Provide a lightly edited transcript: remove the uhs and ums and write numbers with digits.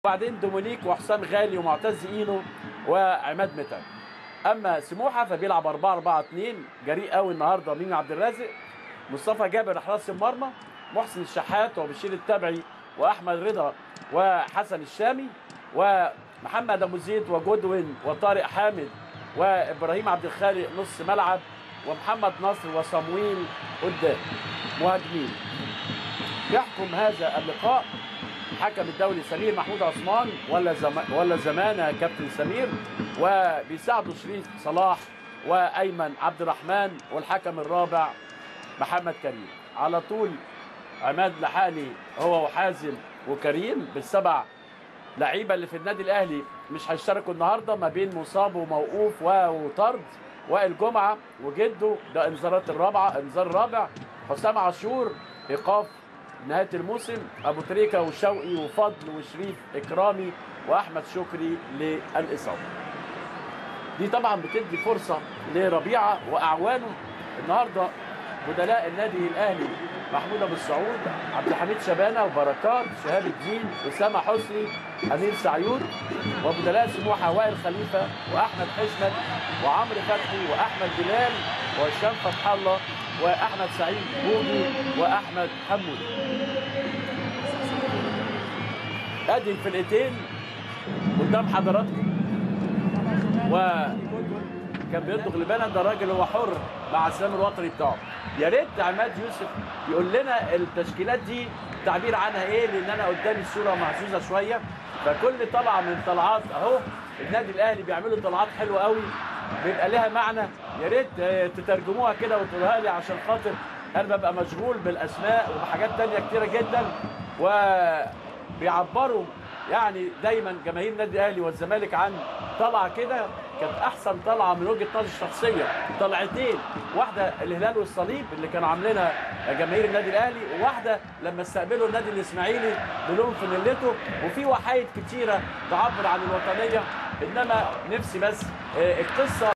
وبعدين دومينيك وحسام غالي ومعتز اينو وعماد متعب. اما سموحه فبيلعب 4-4-2 جريء قوي النهارده. مين؟ عبد الرازق، مصطفى جابر حراس المرمى، محسن الشحات وبشير التبعي واحمد رضا وحسن الشامي ومحمد ابو زيد وجودوين وطارق حامد وابراهيم عبد الخالق نص ملعب ومحمد نصر وصمويل قدام مهاجمين. يحكم هذا اللقاء الحكم الدولي سمير محمود عثمان ولا زمانه كابتن سمير، وبيساعده شريف صلاح وايمن عبد الرحمن، والحكم الرابع محمد كريم. على طول عماد لحالي هو وحازم وكريم بالسبع لعيبه اللي في النادي الاهلي مش هيشتركوا النهارده، ما بين مصاب وموقوف وطرد. وائل جمعه وجده ده انذار الرابع. حسام عاشور ايقاف نهايه الموسم. ابو تريكه وشوقي وفضل وشريف اكرامي واحمد شكري للاصابه. دي طبعا بتدي فرصه لربيعه واعوانه. النهارده بدلاء النادي الاهلي محمود ابو السعود، عبد الحميد شبانه وبركات، شهاب الدين، اسامه حسني، امير سعيود. وبدلاء سموحه وائل خليفه واحمد حشمت وعمرو فتحي واحمد بلال وهشام فتح الله واحمد سعيد بودي واحمد حمودي. ادي الفرقتين قدام حضراتكم. وكان بيطلق لبانا ده الراجل هو حر مع السلام الوطني بتاعه. يا ريت عماد يوسف يقول لنا التشكيلات دي تعبير عنها ايه، لان انا قدامي الصوره محظوظه شويه. فكل طلعه من طلعات اهو النادي الاهلي بيعملوا طلعات حلوه قوي بيبقى لها معنى. يا ريت تترجموها كده وتقولها لي عشان خاطر انا ببقى مشغول بالاسماء وبحاجات تانية كتيره جدا. وبيعبروا يعني دايما جماهير النادي الاهلي والزمالك عن طلعه كده كانت احسن طلعه من وجهه نظري الشخصيه. طلعتين، واحده الهلال والصليب اللي كانوا عاملينها جماهير النادي الاهلي، وواحده لما استقبلوا النادي الاسماعيلي بلون فانيلته. وفي وحايد كتيره تعبر عن الوطنيه. انما نفسي بس القصه